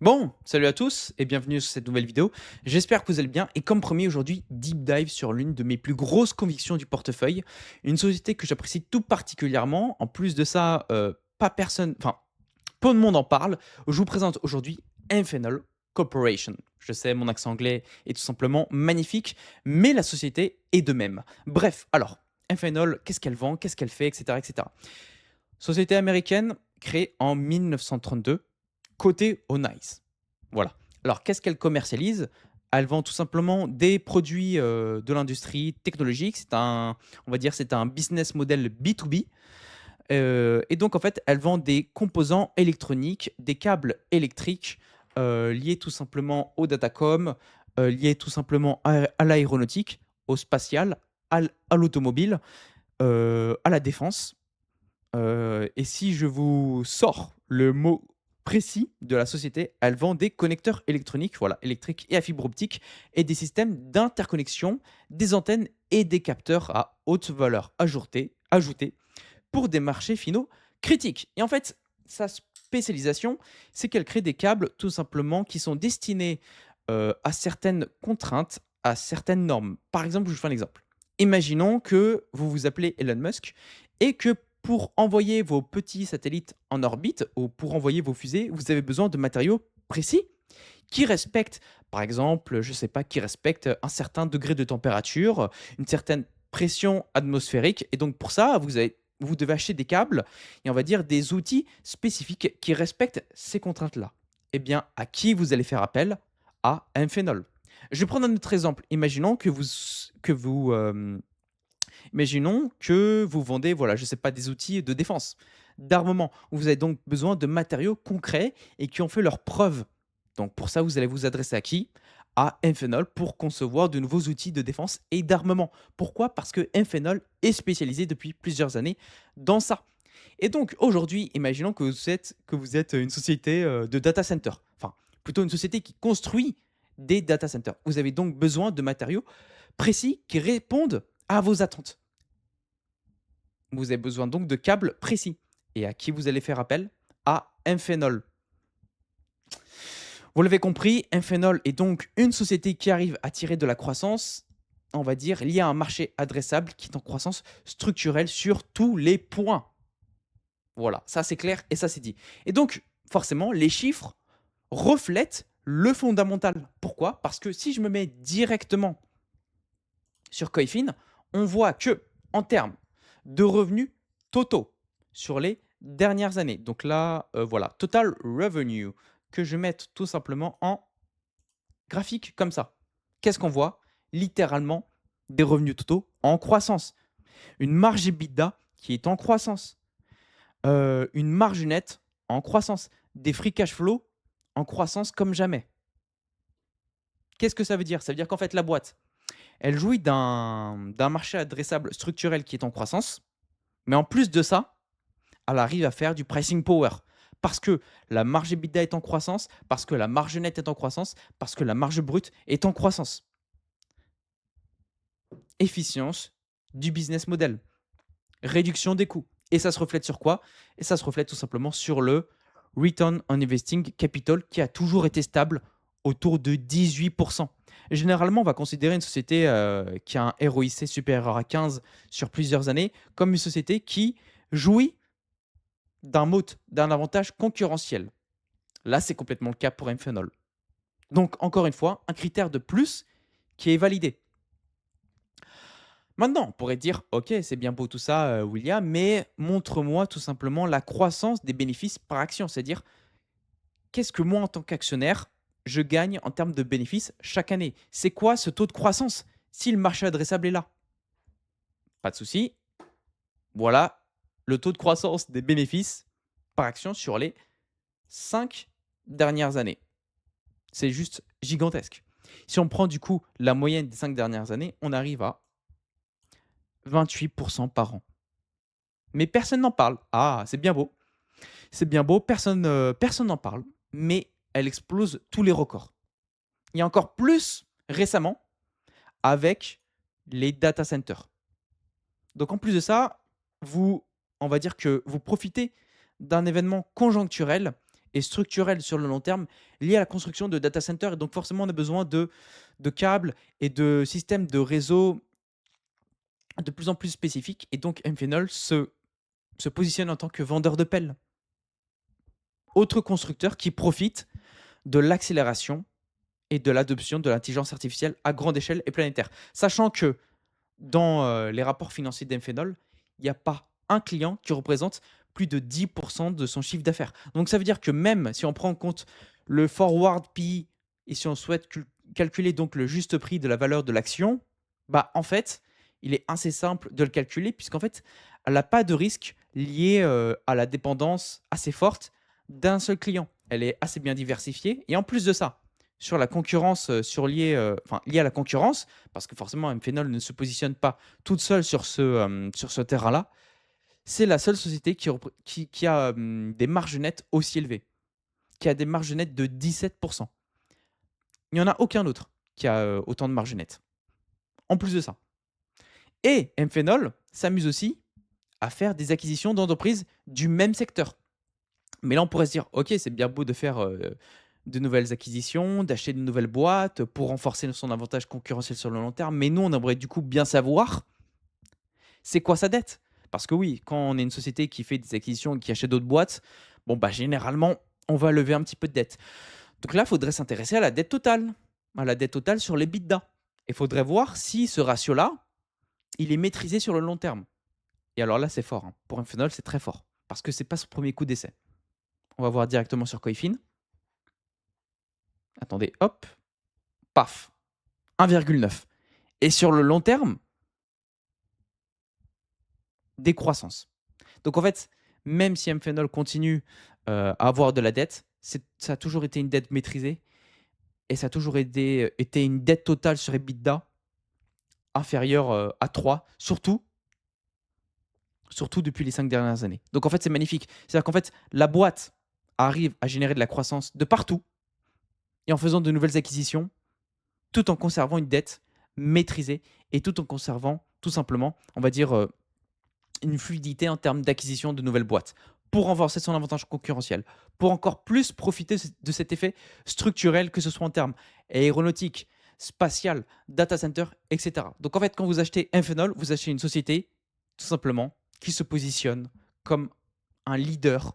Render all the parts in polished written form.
Bon, salut à tous et bienvenue sur cette nouvelle vidéo. J'espère que vous allez bien et comme promis aujourd'hui, deep dive sur l'une de mes plus grosses convictions du portefeuille, une société que j'apprécie tout particulièrement. En plus de ça, pas personne, enfin peu de monde en parle. Je vous présente aujourd'hui Amphenol Corporation. Je sais, mon accent anglais est tout simplement magnifique, mais la société est de même. Bref, alors Amphenol, qu'est-ce qu'elle vend, qu'est-ce qu'elle fait, etc., etc. Société américaine créée en 1932, cotée au NYSE. Voilà. Alors, qu'est-ce qu'elle commercialise? Elle vend tout simplement des produits de l'industrie technologique. On va dire, c'est un business model B2B. Et donc, en fait, elle vend des composants électroniques, des câbles électriques liés tout simplement au datacom, liés tout simplement à l'aéronautique, au spatial, à l'automobile, à la défense. Et si je vous sors le mot précis de la société, elle vend des connecteurs électroniques, voilà, électriques et à fibre optique, et des systèmes d'interconnexion, des antennes et des capteurs à haute valeur ajoutée pour des marchés finaux critiques. Et en fait, sa spécialisation, c'est qu'elle crée des câbles tout simplement qui sont destinés à certaines contraintes, à certaines normes. Par exemple, je vous fais un exemple. Imaginons que vous vous appelez Elon Musk et que pour envoyer vos petits satellites en orbite ou pour envoyer vos fusées, vous avez besoin de matériaux précis qui respectent, par exemple, je ne sais pas, qui respectent un certain degré de température, une certaine pression atmosphérique. Et donc pour ça, vous devez acheter des câbles et on va dire des outils spécifiques qui respectent ces contraintes-là. Eh bien, à qui vous allez faire appel? À un phénol. Je vais prendre un autre exemple. Imaginons que vous vendez, voilà, je ne sais pas, des outils de défense, d'armement. Vous avez donc besoin de matériaux concrets et qui ont fait leurs preuves. Donc pour ça, vous allez vous adresser à qui? À Amphenol pour concevoir de nouveaux outils de défense et d'armement. Pourquoi? Parce que Amphenol est spécialisé depuis plusieurs années dans ça. Et donc aujourd'hui, imaginons que vous êtes une société de data center, enfin plutôt une société qui construit des data centers. Vous avez donc besoin de matériaux précis qui répondent à vos attentes. Vous avez besoin donc de câbles précis. Et à qui vous allez faire appel? À Amphenol. Vous l'avez compris, Amphenol est donc une société qui arrive à tirer de la croissance, on va dire, liée à un marché adressable qui est en croissance structurelle sur tous les points. Voilà, ça c'est clair et ça c'est dit. Et donc, forcément, les chiffres reflètent le fondamental. Pourquoi? Parce que si je me mets directement sur Coifin, on voit que en termes de revenus totaux sur les dernières années, donc là, voilà, total revenue, que je mette tout simplement en graphique comme ça. Qu'est-ce qu'on voit? Littéralement des revenus totaux en croissance. Une marge EBITDA qui est en croissance. Une marge nette en croissance. Des free cash flow en croissance comme jamais. Qu'est-ce que ça veut dire? Ça veut dire qu'en fait, la boîte, elle jouit d'un marché adressable structurel qui est en croissance, mais en plus de ça, elle arrive à faire du pricing power. Parce que la marge EBITDA est en croissance, parce que la marge nette est en croissance, parce que la marge brute est en croissance. Efficience du business model, réduction des coûts. Et ça se reflète sur quoi? Et ça se reflète tout simplement sur le Return on Investing Capital qui a toujours été stable autour de 18%. Généralement, on va considérer une société qui a un ROIC supérieur à 15 sur plusieurs années comme une société qui jouit d'un moat, d'un avantage concurrentiel. Là, c'est complètement le cas pour Amphenol. Donc, encore une fois, un critère de plus qui est validé. Maintenant, on pourrait dire, ok, c'est bien beau tout ça, William, mais montre-moi tout simplement la croissance des bénéfices par action. C'est-à-dire, qu'est-ce que moi, en tant qu'actionnaire, je gagne en termes de bénéfices chaque année? C'est quoi ce taux de croissance si le marché adressable est là? Pas de souci. Voilà le taux de croissance des bénéfices par action sur les 5 dernières années. C'est juste gigantesque. Si on prend du coup la moyenne des 5 dernières années, on arrive à 28% par an. Mais personne n'en parle. Ah, c'est bien beau. C'est bien beau, personne n'en parle, mais elle explose tous les records. Il y a encore plus récemment avec les data centers. Donc en plus de ça, on va dire que vous profitez d'un événement conjoncturel et structurelle sur le long terme liée à la construction de data centers. Et donc, forcément, on a besoin de câbles et de systèmes de réseau de plus en plus spécifiques. Et donc, Amphenol se positionne en tant que vendeur de pelles. Autre constructeur qui profite de l'accélération et de l'adoption de l'intelligence artificielle à grande échelle et planétaire. Sachant que dans les rapports financiers d'Amphenol, il n'y a pas un client qui représente plus de 10% de son chiffre d'affaires. Donc ça veut dire que même si on prend en compte le forward PE et si on souhaite calculer donc le juste prix de la valeur de l'action, bah en fait, il est assez simple de le calculer puisqu'en fait, elle n'a pas de risque lié à la dépendance assez forte d'un seul client. Elle est assez bien diversifiée et en plus de ça, sur la concurrence, liée à la concurrence, parce que forcément Amphenol ne se positionne pas toute seule sur ce terrain-là. C'est la seule société qui a des marges nettes aussi élevées, qui a des marges nettes de 17%. Il n'y en a aucun autre qui a autant de marges nettes. En plus de ça. Et Amphenol s'amuse aussi à faire des acquisitions d'entreprises du même secteur. Mais là, on pourrait se dire, ok, c'est bien beau de faire de nouvelles acquisitions, d'acheter de nouvelles boîtes pour renforcer son avantage concurrentiel sur le long terme. Mais nous, on aimerait du coup bien savoir c'est quoi sa dette. Parce que oui, quand on est une société qui fait des acquisitions et qui achète d'autres boîtes, bon, bah, généralement, on va lever un petit peu de dette. Donc là, il faudrait s'intéresser à la dette totale sur les l'EBITDA. Il faudrait voir si ce ratio-là, il est maîtrisé sur le long terme. Et alors là, c'est fort. Hein. Pour un phénol, c'est très fort. Parce que c'est pas son premier coup d'essai. On va voir directement sur Coifin. Attendez, hop, paf, 1,9. Et sur le long terme, décroissance. Donc en fait, même si Amphenol continue à avoir de la dette, ça a toujours été une dette maîtrisée et ça a toujours été une dette totale sur EBITDA inférieure à 3, surtout depuis les 5 dernières années. Donc en fait, c'est magnifique. C'est-à-dire qu'en fait, la boîte arrive à générer de la croissance de partout et en faisant de nouvelles acquisitions, tout en conservant une dette maîtrisée et tout en conservant, tout simplement, on va dire, une fluidité en termes d'acquisition de nouvelles boîtes pour renforcer son avantage concurrentiel, pour encore plus profiter de cet effet structurel, que ce soit en termes aéronautique, spatial, data center, etc. Donc en fait, quand vous achetez Amphenol, vous achetez une société, tout simplement, qui se positionne comme un leader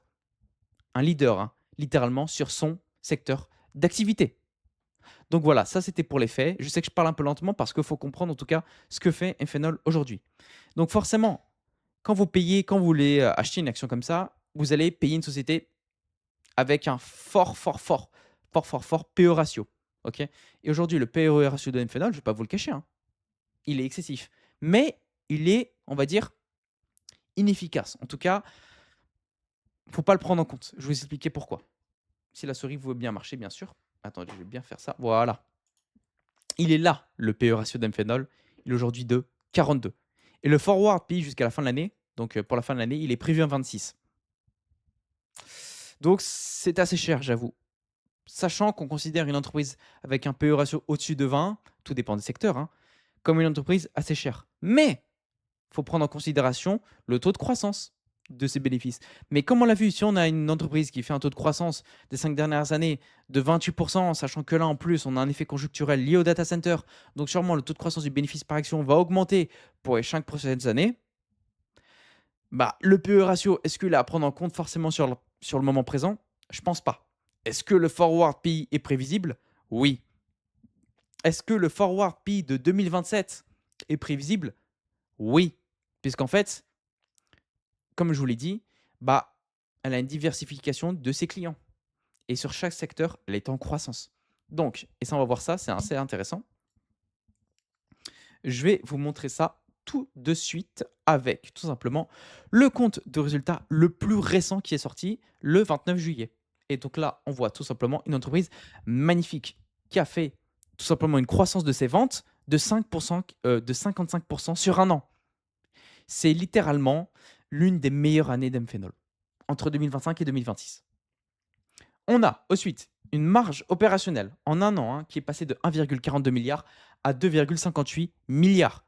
hein, littéralement, sur son secteur d'activité. Donc voilà, ça c'était pour les faits. Je sais que je parle un peu lentement parce qu'il faut comprendre en tout cas ce que fait Amphenol aujourd'hui. Donc forcément, quand vous voulez acheter une action comme ça, vous allez payer une société avec un fort PE ratio. Ok. Et aujourd'hui, le PE ratio de Amphenol, je ne vais pas vous le cacher, hein, il est excessif. Mais il est, on va dire, inefficace. En tout cas, il ne faut pas le prendre en compte. Je vais vous expliquer pourquoi. Si la souris veut bien marcher, bien sûr. Attendez, je vais bien faire ça. Voilà. Il est là, le PE ratio d'Amphenol. Il est aujourd'hui de 42. Et le forward PE jusqu'à la fin de l'année, donc pour la fin de l'année, il est prévu à 26. Donc c'est assez cher, j'avoue. Sachant qu'on considère une entreprise avec un PE ratio au-dessus de 20, tout dépend des secteurs, hein, comme une entreprise assez chère. Mais il faut prendre en considération le taux de croissance de ses bénéfices. Mais comme on l'a vu, si on a une entreprise qui fait un taux de croissance des 5 dernières années de 28%, sachant que là en plus on a un effet conjoncturel lié au data center, donc sûrement le taux de croissance du bénéfice par action va augmenter pour les 5 prochaines années, bah, le PE ratio, est-ce qu'il est à prendre en compte forcément sur le moment présent? Je pense pas. Est-ce que le forward PE est prévisible? Oui. Est-ce que le forward PE de 2027 est prévisible? Oui. Puisqu'en fait, comme je vous l'ai dit, bah, elle a une diversification de ses clients. Et sur chaque secteur, elle est en croissance. Donc, et ça, on va voir ça, c'est assez intéressant. Je vais vous montrer ça tout de suite avec tout simplement le compte de résultat le plus récent qui est sorti le 29 juillet. Et donc là, on voit tout simplement une entreprise magnifique qui a fait tout simplement une croissance de ses ventes de 5%, de 55% sur un an. C'est littéralement l'une des meilleures années d'Amphenol entre 2025 et 2026. On a ensuite une marge opérationnelle en un an hein, qui est passée de 1,42 milliard à 2,58 milliards.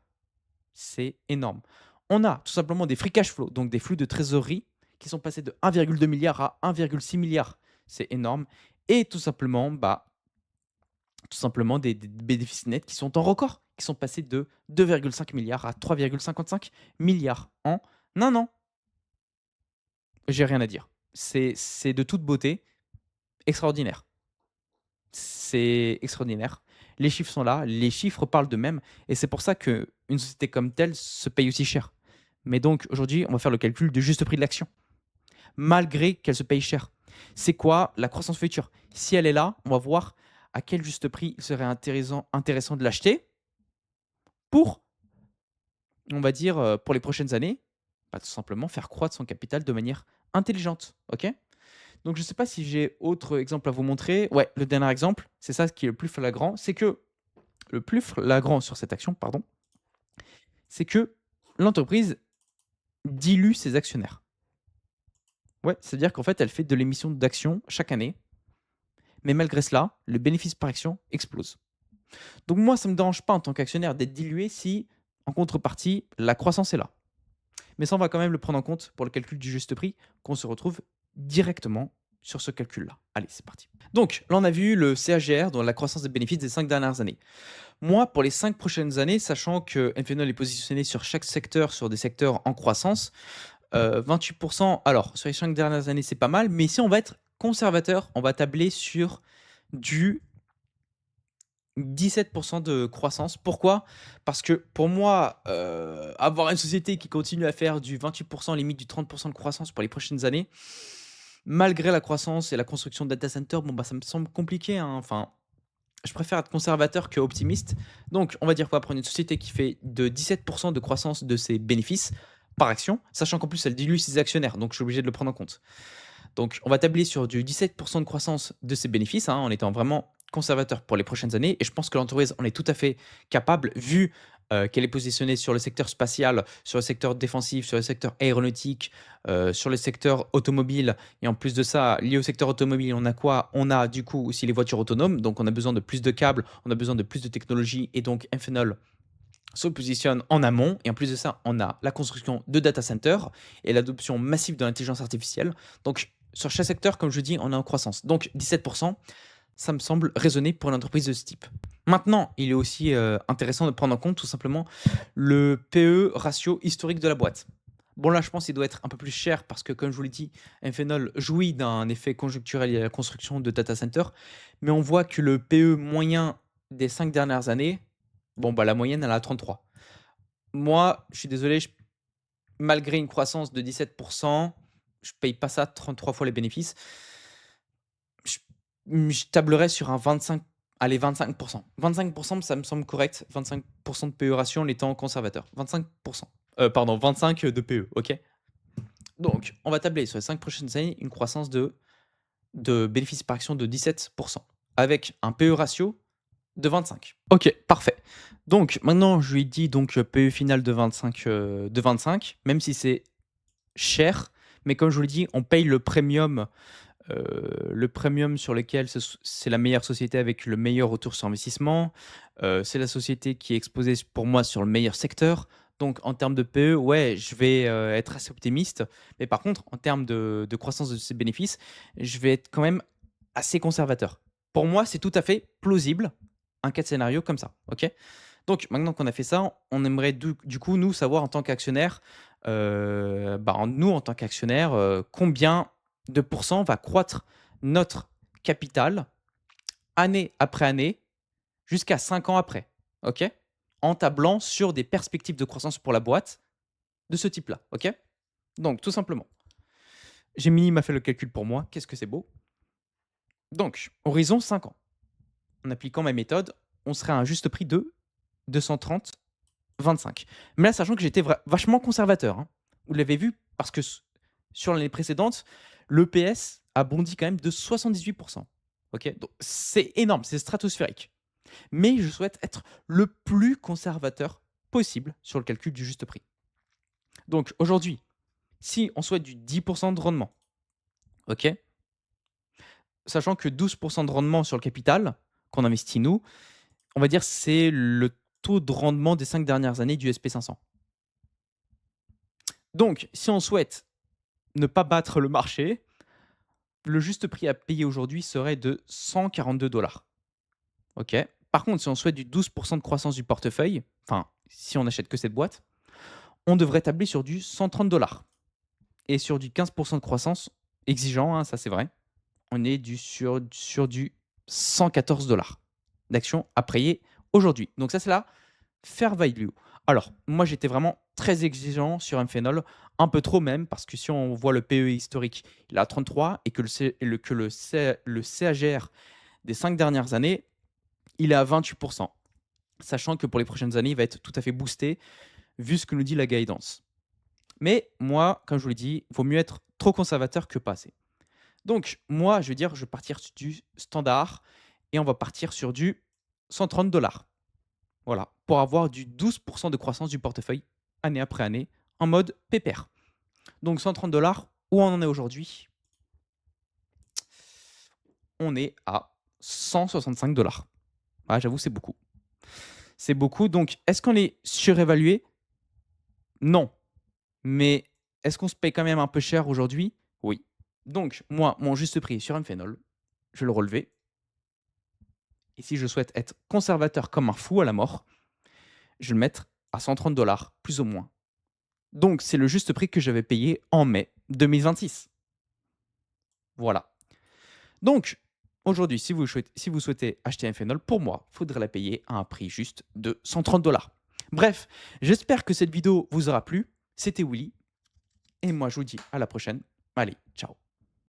C'est énorme. On a tout simplement des free cash flow, donc des flux de trésorerie qui sont passés de 1,2 milliard à 1,6 milliard. c'est énorme et tout simplement des bénéfices nets qui sont en record, qui sont passés de 2,5 milliards à 3,55 milliards en un an. J'ai rien à dire. C'est de toute beauté, extraordinaire. C'est extraordinaire. Les chiffres sont là, les chiffres parlent d'eux-mêmes et c'est pour ça qu'une société comme telle se paye aussi cher. Mais donc aujourd'hui, on va faire le calcul du juste prix de l'action, malgré qu'elle se paye cher. C'est quoi la croissance future? Si elle est là, on va voir à quel juste prix il serait intéressant de l'acheter pour, on va dire, pour les prochaines années, bah, tout simplement faire croître son capital de manière intelligente. OK? Donc je ne sais pas si j'ai autre exemple à vous montrer. Ouais, le dernier exemple, c'est ça qui est le plus flagrant, c'est que le plus flagrant sur cette action, pardon, c'est que l'entreprise dilue ses actionnaires. Ouais, c'est-à-dire qu'en fait, elle fait de l'émission d'actions chaque année, mais malgré cela, le bénéfice par action explose. Donc moi, ça ne me dérange pas en tant qu'actionnaire d'être dilué si, en contrepartie, la croissance est là. Mais ça, on va quand même le prendre en compte pour le calcul du juste prix, qu'on se retrouve directement sur ce calcul-là. Allez, c'est parti. Donc, là, on a vu le CAGR, donc la croissance des bénéfices des 5 dernières années. Moi, pour les 5 prochaines années, sachant que Enphenol est positionné sur chaque secteur, sur des secteurs en croissance, 28%, alors sur les 5 dernières années, c'est pas mal, mais si on va être conservateur, on va tabler sur du 17% de croissance. Pourquoi? Parce que pour moi, avoir une société qui continue à faire du 28%, limite du 30% de croissance pour les prochaines années, malgré la croissance et la construction de data center, bon, bah, ça me semble compliqué, hein. Enfin, je préfère être conservateur que optimiste. Donc, on va dire quoi? Prendre une société qui fait de 17% de croissance de ses bénéfices par action, sachant qu'en plus, elle dilue ses actionnaires, donc je suis obligé de le prendre en compte. Donc, on va tabler sur du 17% de croissance de ses bénéfices, hein, en étant vraiment conservateur pour les prochaines années. Et je pense que l'entreprise en est tout à fait capable, vu qu'elle est positionnée sur le secteur spatial, sur le secteur défensif, sur le secteur aéronautique, sur le secteur automobile. Et en plus de ça, lié au secteur automobile, on a quoi? On a du coup aussi les voitures autonomes. Donc, on a besoin de plus de câbles, on a besoin de plus de technologie. Et donc, Enphenol se positionne en amont. Et en plus de ça, on a la construction de data centers et l'adoption massive de l'intelligence artificielle. Donc, sur chaque secteur, comme je dis, on est en croissance. Donc, 17%, ça me semble raisonné pour une entreprise de ce type. Maintenant, il est aussi intéressant de prendre en compte tout simplement le PE ratio historique de la boîte. Bon, là, je pense qu'il doit être un peu plus cher parce que, comme je vous l'ai dit, Enphenol jouit d'un effet conjoncturel lié à la construction de data centers. Mais on voit que le PE moyen des 5 dernières années, bon, bah, la moyenne, elle est à 33. Moi, je suis désolé, malgré une croissance de 17%, je paye pas ça 33 fois les bénéfices. Je je tablerais sur un 25, allez 25%. 25%, ça me semble correct. 25% de PE ratio en étant conservateur. 25%. Pardon, 25 de PE, OK? Donc, on va tabler sur les 5 prochaines années une croissance de bénéfices par action de 17%, avec un PE ratio de 25. OK, parfait. Donc maintenant, je lui dis donc PE final de 25, même si c'est cher, mais comme je vous l'ai dit, on paye le premium sur lequel c'est la meilleure société avec le meilleur retour sur investissement. C'est la société qui est exposée pour moi sur le meilleur secteur. Donc en termes de PE, ouais, je vais être assez optimiste. Mais par contre, en termes de croissance de ses bénéfices, je vais être quand même assez conservateur. Pour moi, c'est tout à fait plausible un cas de scénario comme ça. OK? Donc maintenant qu'on a fait ça, on aimerait du coup, nous, savoir en tant qu'actionnaire, nous, en tant qu'actionnaire, combien de pourcents va croître notre capital année après année jusqu'à 5 ans après. OK? En tablant sur des perspectives de croissance pour la boîte de ce type-là. OK? Donc tout simplement, Gemini m'a fait le calcul pour moi. Qu'est-ce que c'est beau? Donc, horizon 5 ans. En appliquant ma méthode, on serait à un juste prix de 230 25. Mais là, sachant que j'étais vachement conservateur, hein. Vous l'avez vu parce que sur l'année précédente, l'EPS a bondi quand même de 78%. OK? Donc c'est énorme, c'est stratosphérique. Mais je souhaite être le plus conservateur possible sur le calcul du juste prix. Donc aujourd'hui, si on souhaite du 10% de rendement, OK? Sachant que 12% de rendement sur le capital qu'on investit nous, on va dire c'est le taux de rendement des 5 dernières années du SP500. Donc, si on souhaite ne pas battre le marché, le juste prix à payer aujourd'hui serait de 142 $. OK. Par contre, si on souhaite du 12% de croissance du portefeuille, enfin, si on n'achète que cette boîte, on devrait tabler sur du 130 $. Et sur du 15% de croissance, exigeant, hein, ça c'est vrai, on est sur du 114 $ d'actions à payer aujourd'hui. Donc ça, c'est la fair value. Alors, moi, j'étais vraiment très exigeant sur Mphenol, un peu trop même, parce que si on voit le PE historique, il est à 33 et que le CAGR des 5 dernières années, il est à 28%. Sachant que pour les prochaines années, il va être tout à fait boosté, vu ce que nous dit la guidance. Mais moi, comme je vous l'ai dit, il vaut mieux être trop conservateur que pas assez. Donc, moi, je vais dire, je vais partir sur du standard et on va partir sur du 130 $. Voilà, pour avoir du 12% de croissance du portefeuille année après année en mode pépère. Donc 130 $, où on en est aujourd'hui? On est à 165 $. Ah, j'avoue, c'est beaucoup. C'est beaucoup. Donc, est-ce qu'on est surévalué? Non. Mais est-ce qu'on se paye quand même un peu cher aujourd'hui? Oui. Donc, moi, mon juste prix sur Mphenol, je vais le relever. Et si je souhaite être conservateur comme un fou à la mort, je vais le mettre à 130 $, plus ou moins. Donc, c'est le juste prix que j'avais payé en mai 2026. Voilà. Donc, aujourd'hui, si vous souhaitez acheter un phénol, pour moi, il faudrait la payer à un prix juste de 130 $. Bref, j'espère que cette vidéo vous aura plu. C'était Willy. Et moi, je vous dis à la prochaine. Allez, ciao.